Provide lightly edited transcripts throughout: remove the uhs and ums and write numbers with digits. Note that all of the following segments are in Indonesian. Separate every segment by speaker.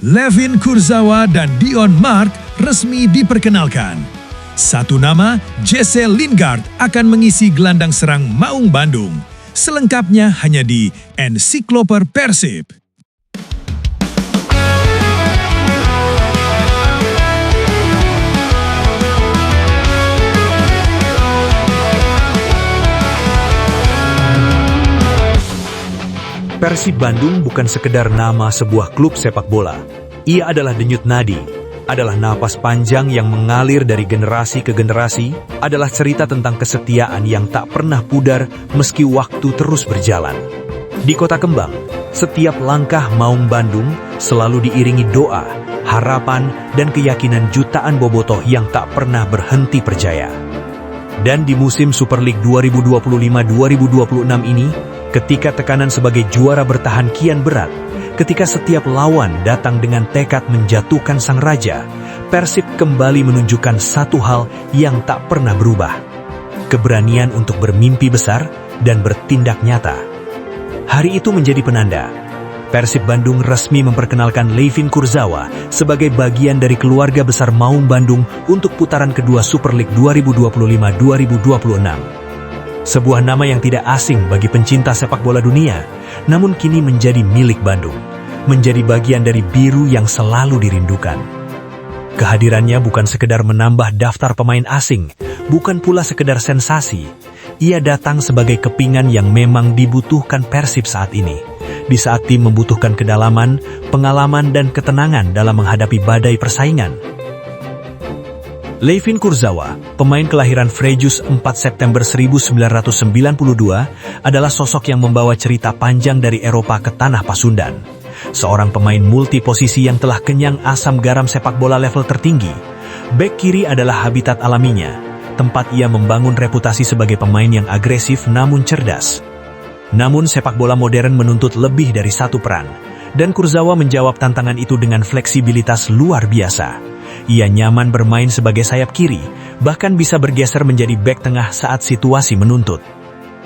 Speaker 1: Levin Kurzawa dan Dion Mark resmi diperkenalkan. Satu nama, Jesse Lingard akan mengisi gelandang serang Maung Bandung. Selengkapnya hanya di Ensikloper Persib.
Speaker 2: Persib Bandung bukan sekedar nama sebuah klub sepak bola. Ia adalah denyut nadi, adalah napas panjang yang mengalir dari generasi ke generasi, adalah cerita tentang kesetiaan yang tak pernah pudar meski waktu terus berjalan. Di Kota Kembang, setiap langkah Maung Bandung selalu diiringi doa, harapan, dan keyakinan jutaan bobotoh yang tak pernah berhenti percaya. Dan di musim Super League 2025-2026 ini, ketika tekanan sebagai juara bertahan kian berat, ketika setiap lawan datang dengan tekad menjatuhkan sang raja, Persib kembali menunjukkan satu hal yang tak pernah berubah. Keberanian untuk bermimpi besar dan bertindak nyata. Hari itu menjadi penanda. Persib Bandung resmi memperkenalkan Levin Kurzawa sebagai bagian dari keluarga besar Maung Bandung untuk putaran kedua Super League 2025-2026. Sebuah nama yang tidak asing bagi pencinta sepak bola dunia, namun kini menjadi milik Bandung, menjadi bagian dari biru yang selalu dirindukan. Kehadirannya bukan sekedar menambah daftar pemain asing, bukan pula sekedar sensasi. Ia datang sebagai kepingan yang memang dibutuhkan Persib saat ini, di saat tim membutuhkan kedalaman, pengalaman, dan ketenangan dalam menghadapi badai persaingan. Levin Kurzawa, pemain kelahiran Frejus 4 September 1992, adalah sosok yang membawa cerita panjang dari Eropa ke tanah Pasundan. Seorang pemain multiposisi yang telah kenyang asam garam sepak bola level tertinggi. Bek kiri adalah habitat alaminya, tempat ia membangun reputasi sebagai pemain yang agresif namun cerdas. Namun sepak bola modern menuntut lebih dari satu peran, dan Kurzawa menjawab tantangan itu dengan fleksibilitas luar biasa. Ia nyaman bermain sebagai sayap kiri, bahkan bisa bergeser menjadi bek tengah saat situasi menuntut.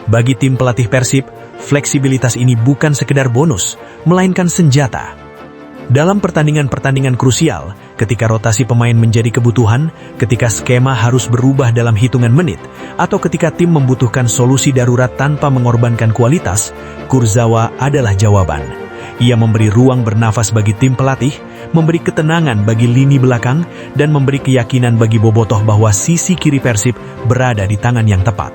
Speaker 2: Bagi tim pelatih Persib, fleksibilitas ini bukan sekedar bonus, melainkan senjata. Dalam pertandingan-pertandingan krusial, ketika rotasi pemain menjadi kebutuhan, ketika skema harus berubah dalam hitungan menit, atau ketika tim membutuhkan solusi darurat tanpa mengorbankan kualitas, Kurzawa adalah jawaban. Ia memberi ruang bernafas bagi tim pelatih, memberi ketenangan bagi lini belakang, dan memberi keyakinan bagi bobotoh bahwa sisi kiri Persib berada di tangan yang tepat.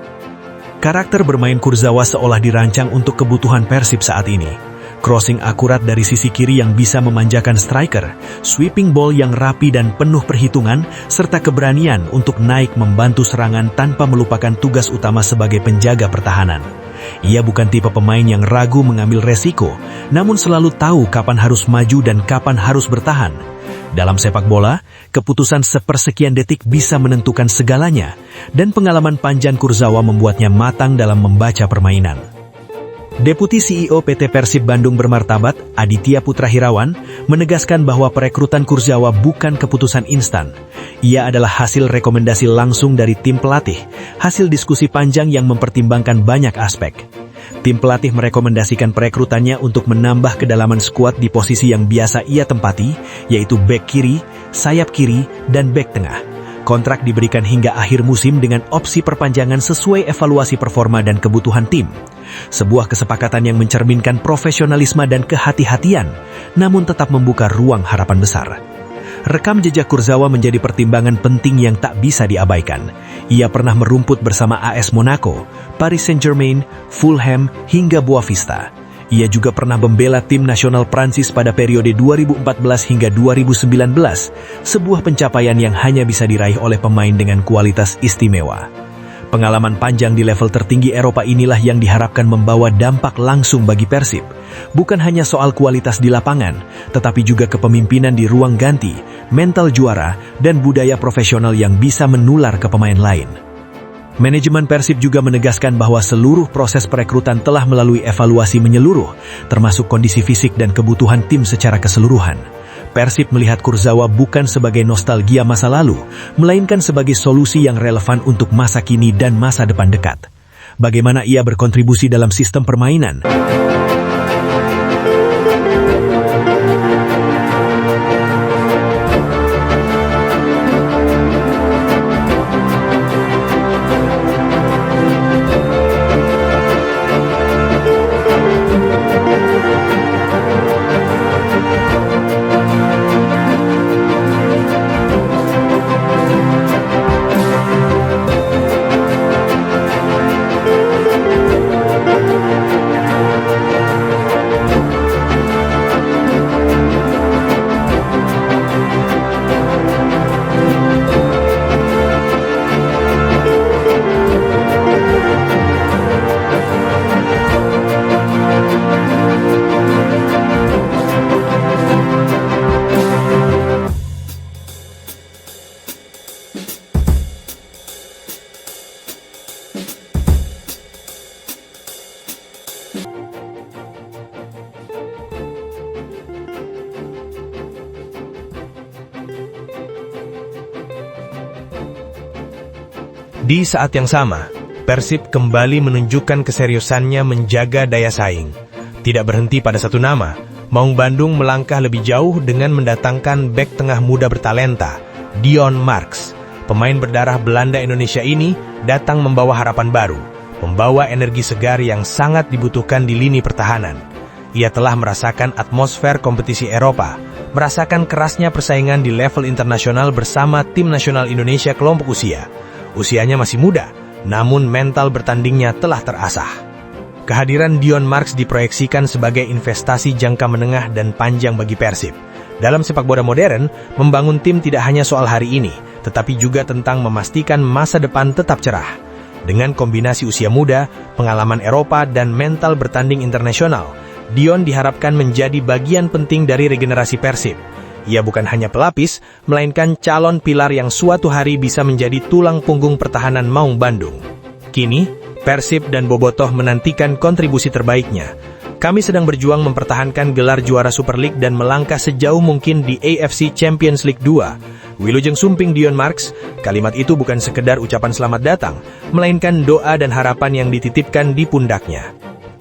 Speaker 2: Karakter bermain Kurzawa seolah dirancang untuk kebutuhan Persib saat ini. Crossing akurat dari sisi kiri yang bisa memanjakan striker, sweeping ball yang rapi dan penuh perhitungan, serta keberanian untuk naik membantu serangan tanpa melupakan tugas utama sebagai penjaga pertahanan. Ia bukan tipe pemain yang ragu mengambil resiko, namun selalu tahu kapan harus maju dan kapan harus bertahan. Dalam sepak bola, keputusan sepersekian detik bisa menentukan segalanya, dan pengalaman panjang Kurzawa membuatnya matang dalam membaca permainan. Deputi CEO PT Persib Bandung Bermartabat, Aditya Putra Hirawan, menegaskan bahwa perekrutan Kurzawa bukan keputusan instan. Ia adalah hasil rekomendasi langsung dari tim pelatih, hasil diskusi panjang yang mempertimbangkan banyak aspek. Tim pelatih merekomendasikan perekrutannya untuk menambah kedalaman skuad di posisi yang biasa ia tempati, yaitu bek kiri, sayap kiri, dan bek tengah. Kontrak diberikan hingga akhir musim dengan opsi perpanjangan sesuai evaluasi performa dan kebutuhan tim. Sebuah kesepakatan yang mencerminkan profesionalisme dan kehati-hatian, namun tetap membuka ruang harapan besar. Rekam jejak Kurzawa menjadi pertimbangan penting yang tak bisa diabaikan. Ia pernah merumput bersama AS Monaco, Paris Saint-Germain, Fulham, hingga Boavista. Ia juga pernah membela tim nasional Prancis pada periode 2014 hingga 2019, sebuah pencapaian yang hanya bisa diraih oleh pemain dengan kualitas istimewa. Pengalaman panjang di level tertinggi Eropa inilah yang diharapkan membawa dampak langsung bagi Persib. Bukan hanya soal kualitas di lapangan, tetapi juga kepemimpinan di ruang ganti, mental juara, dan budaya profesional yang bisa menular ke pemain lain. Manajemen Persib juga menegaskan bahwa seluruh proses perekrutan telah melalui evaluasi menyeluruh, termasuk kondisi fisik dan kebutuhan tim secara keseluruhan. Persib melihat Kurzawa bukan sebagai nostalgia masa lalu, melainkan sebagai solusi yang relevan untuk masa kini dan masa depan dekat. Bagaimana ia berkontribusi dalam sistem permainan?
Speaker 3: Di saat yang sama, Persib kembali menunjukkan keseriusannya menjaga daya saing. Tidak berhenti pada satu nama, Maung Bandung melangkah lebih jauh dengan mendatangkan bek tengah muda bertalenta, Dion Marks. Pemain berdarah Belanda Indonesia ini datang membawa harapan baru, membawa energi segar yang sangat dibutuhkan di lini pertahanan. Ia telah merasakan atmosfer kompetisi Eropa, merasakan kerasnya persaingan di level internasional bersama tim nasional Indonesia kelompok usia. Usianya masih muda, namun mental bertandingnya telah terasah. Kehadiran Dion Marks diproyeksikan sebagai investasi jangka menengah dan panjang bagi Persib. Dalam sepak bola modern, membangun tim tidak hanya soal hari ini, tetapi juga tentang memastikan masa depan tetap cerah. Dengan kombinasi usia muda, pengalaman Eropa, dan mental bertanding internasional, Dion diharapkan menjadi bagian penting dari regenerasi Persib. Ia bukan hanya pelapis, melainkan calon pilar yang suatu hari bisa menjadi tulang punggung pertahanan Maung Bandung. Kini, Persib dan Bobotoh menantikan kontribusi terbaiknya. Kami sedang berjuang mempertahankan gelar juara Super League dan melangkah sejauh mungkin di AFC Champions League 2. Wilujeng Sumping Dion Marks, kalimat itu bukan sekedar ucapan selamat datang, melainkan doa dan harapan yang dititipkan di pundaknya.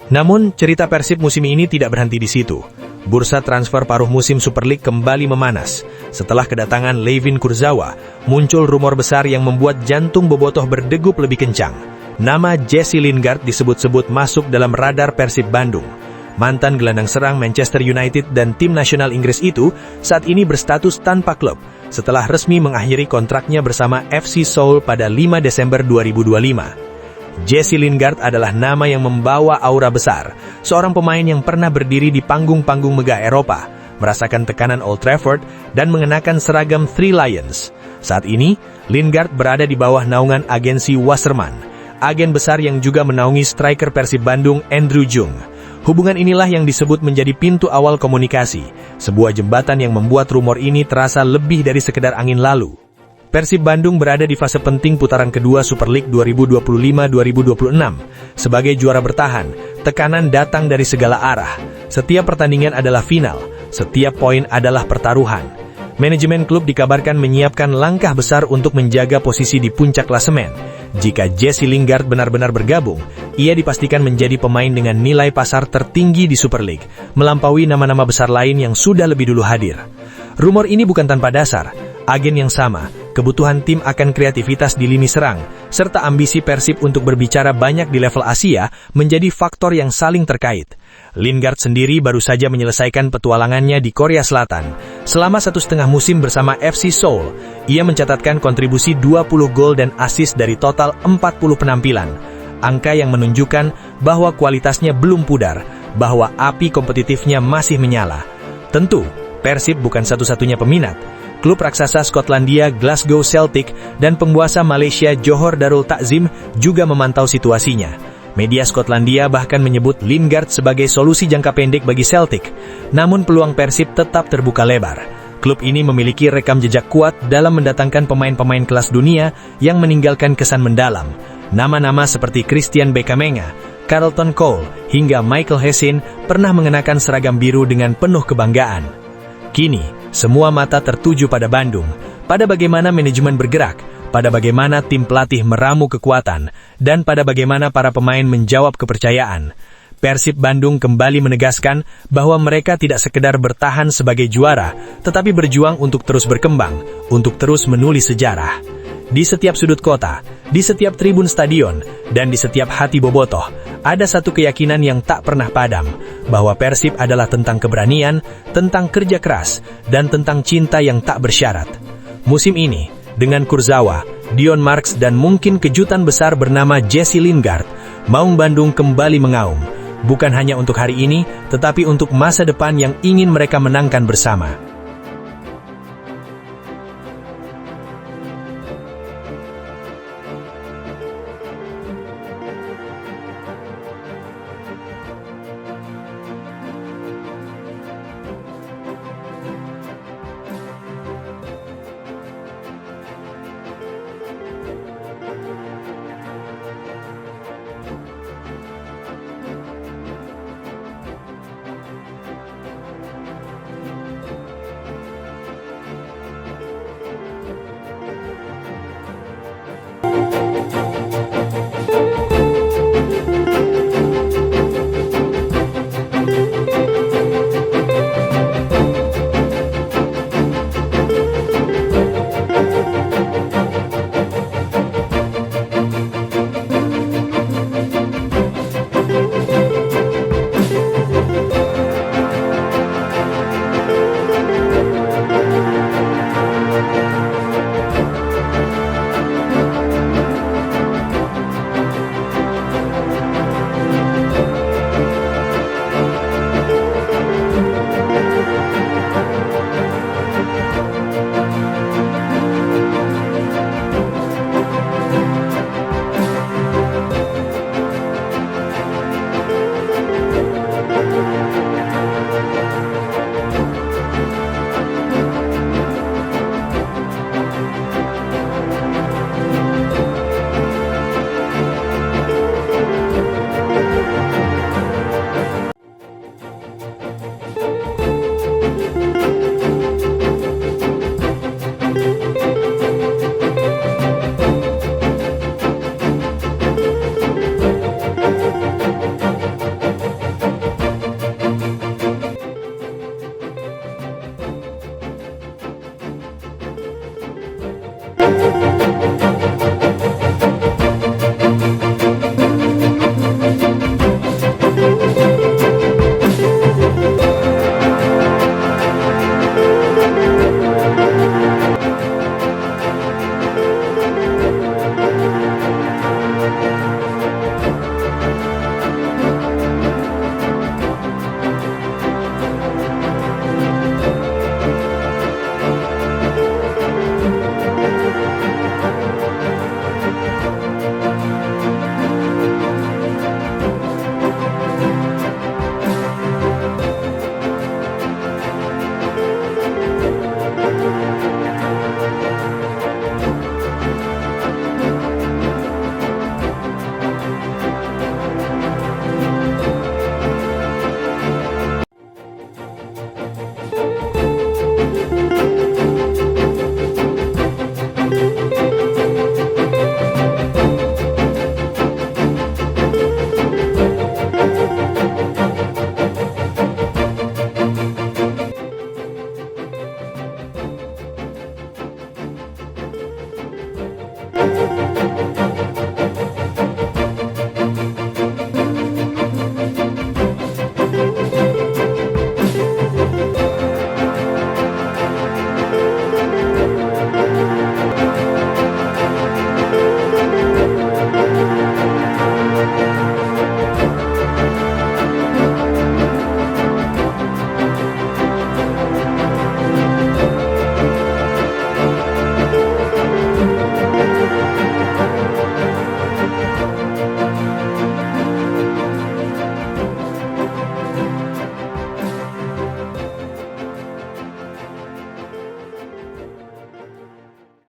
Speaker 3: Namun, cerita Persib musim ini tidak berhenti di situ. Bursa transfer paruh musim Super League kembali memanas. Setelah kedatangan Layvin Kurzawa, muncul rumor besar yang membuat jantung Bobotoh berdegup lebih kencang. Nama Jesse Lingard disebut-sebut masuk dalam radar Persib Bandung. Mantan gelandang serang Manchester United dan tim nasional Inggris itu saat ini berstatus tanpa klub setelah resmi mengakhiri kontraknya bersama FC Seoul pada 5 Desember 2025. Jesse Lingard adalah nama yang membawa aura besar, seorang pemain yang pernah berdiri di panggung-panggung megah Eropa, merasakan tekanan Old Trafford, dan mengenakan seragam Three Lions. Saat ini, Lingard berada di bawah naungan agensi Wasserman, agen besar yang juga menaungi striker Persib Bandung Andrew Jung. Hubungan inilah yang disebut menjadi pintu awal komunikasi, sebuah jembatan yang membuat rumor ini terasa lebih dari sekedar angin lalu. Persib Bandung berada di fase penting putaran kedua Super League 2025-2026. Sebagai juara bertahan, tekanan datang dari segala arah. Setiap pertandingan adalah final, setiap poin adalah pertaruhan. Manajemen klub dikabarkan menyiapkan langkah besar untuk menjaga posisi di puncak klasemen. Jika Jesse Lingard benar-benar bergabung, ia dipastikan menjadi pemain dengan nilai pasar tertinggi di Super League, melampaui nama-nama besar lain yang sudah lebih dulu hadir. Rumor ini bukan tanpa dasar. Agen yang sama, kebutuhan tim akan kreativitas di lini serang, serta ambisi Persib untuk berbicara banyak di level Asia menjadi faktor yang saling terkait. Lingard sendiri baru saja menyelesaikan petualangannya di Korea Selatan. Selama 1,5 musim bersama FC Seoul, ia mencatatkan kontribusi 20 gol dan assist dari total 40 penampilan. Angka yang menunjukkan bahwa kualitasnya belum pudar, bahwa api kompetitifnya masih menyala. Tentu, Persib bukan satu-satunya peminat. Klub raksasa Skotlandia Glasgow Celtic dan penguasa Malaysia Johor Darul Takzim juga memantau situasinya. Media Skotlandia bahkan menyebut Lingard sebagai solusi jangka pendek bagi Celtic. Namun peluang Persib tetap terbuka lebar. Klub ini memiliki rekam jejak kuat dalam mendatangkan pemain-pemain kelas dunia yang meninggalkan kesan mendalam. Nama-nama seperti Christian Bekamenga, Carlton Cole, hingga Michael Hessin pernah mengenakan seragam biru dengan penuh kebanggaan. Kini, semua mata tertuju pada Bandung, pada bagaimana manajemen bergerak, pada bagaimana tim pelatih meramu kekuatan, dan pada bagaimana para pemain menjawab kepercayaan. Persib Bandung kembali menegaskan bahwa mereka tidak sekedar bertahan sebagai juara, tetapi berjuang untuk terus berkembang, untuk terus menulis sejarah. Di setiap sudut kota, di setiap tribun stadion, dan di setiap hati bobotoh, ada satu keyakinan yang tak pernah padam, bahwa Persib adalah tentang keberanian, tentang kerja keras, dan tentang cinta yang tak bersyarat. Musim ini, dengan Kurzawa, Dion Marks, dan mungkin kejutan besar bernama Jesse Lingard, Maung Bandung kembali mengaum. Bukan hanya untuk hari ini, tetapi untuk masa depan yang ingin mereka menangkan bersama.